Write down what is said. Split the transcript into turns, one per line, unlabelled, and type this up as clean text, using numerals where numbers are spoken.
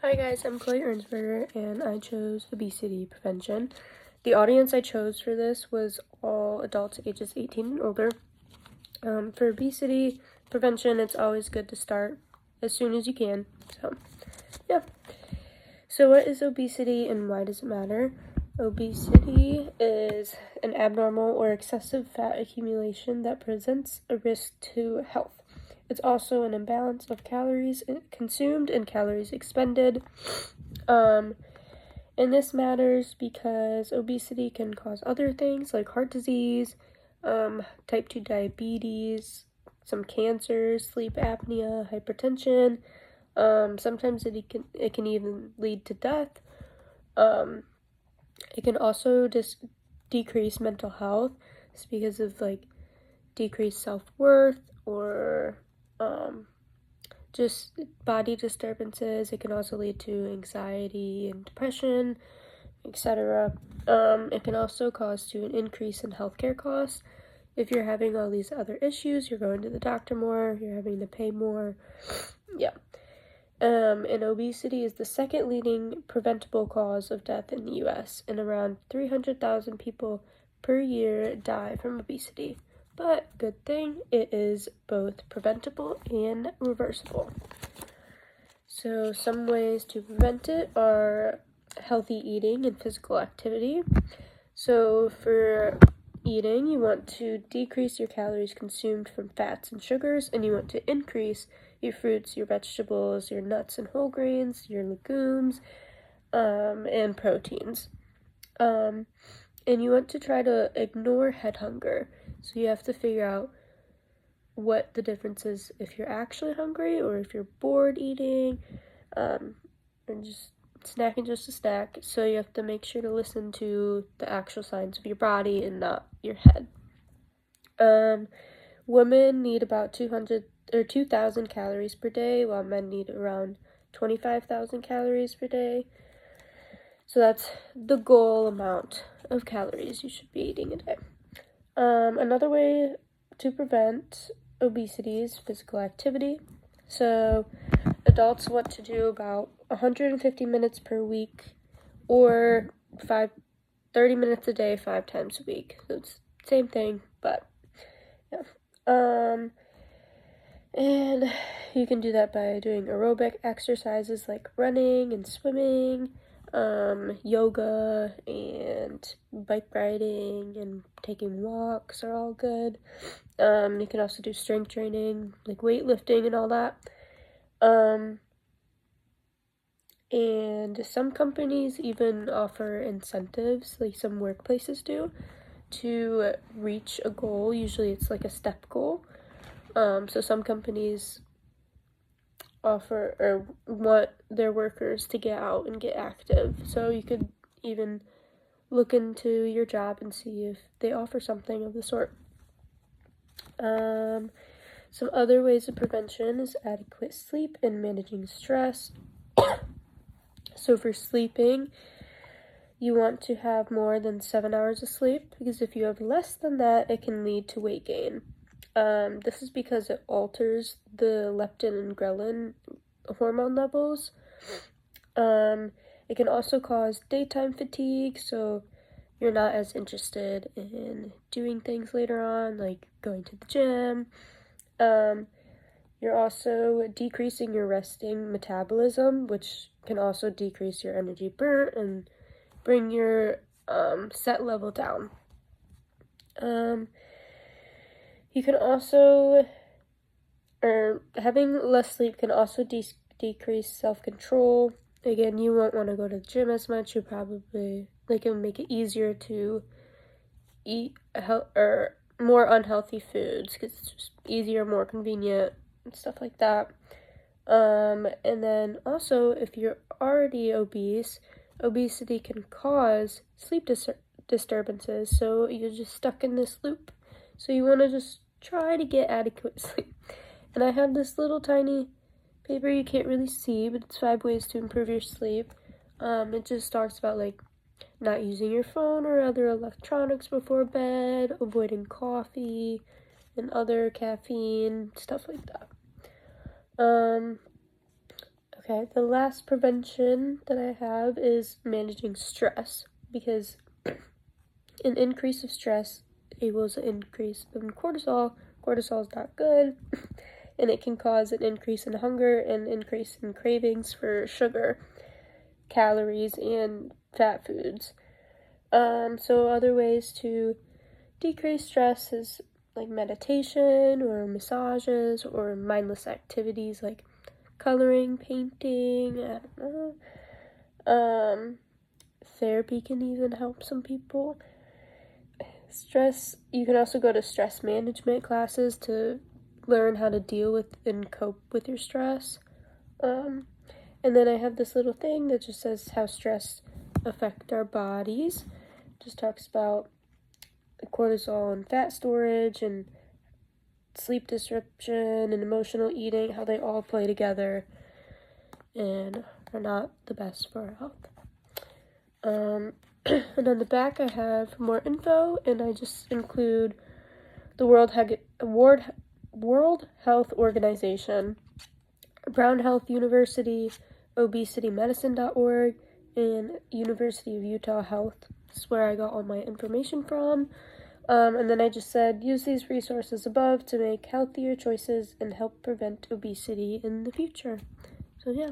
Hi guys, I'm Chloe Ernsberger and I chose obesity prevention. The audience I chose for this was all adults ages 18 and older. For obesity prevention, it's always good to start as soon as you can. So what is obesity and why does it matter? Obesity is an abnormal or excessive fat accumulation that presents a risk to health. It's also an imbalance of calories consumed and calories expended. And this matters because obesity can cause other things like heart disease, type 2 diabetes, some cancers, sleep apnea, hypertension. Sometimes it can even lead to death. It can also decrease mental health. It's because of decreased self-worth or just body disturbances. It can also lead to anxiety and depression, etc. It can also cause to an increase in healthcare costs. If you're having all these other issues, you're going to the doctor more, you're having to pay more. And obesity is the second leading preventable cause of death in the U.S., and around 300,000 people per year die from obesity. But good thing, it is both preventable and reversible. So some ways to prevent it are healthy eating and physical activity. So for eating, you want to decrease your calories consumed from fats and sugars, and you want to increase your fruits, your vegetables, your nuts and whole grains, your legumes, and proteins. And you want to try to ignore head hunger. So you have to figure out what the difference is if you're actually hungry or if you're bored eating, and just snacking just a snack. So you have to make sure to listen to the actual signs of your body and not your head. Women need about 2,000 calories per day, while men need around 25,000 calories per day. So that's the goal amount of calories you should be eating a day. Another way to prevent obesity is physical activity. So adults want to do about 150 minutes per week or 30 minutes a day 5 times a week. So it's the same thing, but yeah. And you can do that by doing aerobic exercises like running and swimming, yoga and bike riding and taking walks are all good. You can also do strength training, like weightlifting and all that. And some companies even offer incentives, like some workplaces do, to reach a goal. Usually it's like a step goal. So some companies offer or want their workers to get out and get active. So you could even look into your job and see if they offer something of the sort. Some other ways of prevention is adequate sleep and managing stress. So for sleeping, you want to have more than 7 hours of sleep, because if you have less than that, it can lead to weight gain. This is because it alters the leptin and ghrelin hormone levels. It can also cause daytime fatigue, so you're not as interested in doing things later on, like going to the gym. You're also decreasing your resting metabolism, which can also decrease your energy burn and bring your set level down. You can also, having less sleep can also decrease self-control. Again, you won't want to go to the gym as much. You probably, it will make it easier to eat more unhealthy foods because it's just easier, more convenient, and stuff like that. And then also, if you're already obese, obesity can cause sleep disturbances, so you're just stuck in this loop. So you want to just try to get adequate sleep. And I have this little tiny paper you can't really see, but it's 5 ways to improve your sleep. It just talks about not using your phone or other electronics before bed, avoiding coffee and other caffeine, stuff like that. Okay, the last prevention that I have is managing stress, because an increase of stress equals an increase in cortisol. Cortisol is not good, and it can cause an increase in hunger and increase in cravings for sugar, calories, and fat foods. So other ways to decrease stress is like meditation or massages or mindless activities like coloring, painting, I don't know. Therapy can even help some people. Stress, you can also go to stress management classes to learn how to deal with and cope with your stress. And then I have this little thing that just says how stress affect our bodies. Just talks about cortisol and fat storage and sleep disruption and emotional eating, how they all play together and are not the best for our health. And on the back I have more info, and I just include the World Health Organization, Brown Health University, obesitymedicine.org, and University of Utah Health. That's where I got all my information from. And then I just said, use these resources above to make healthier choices and help prevent obesity in the future. So yeah.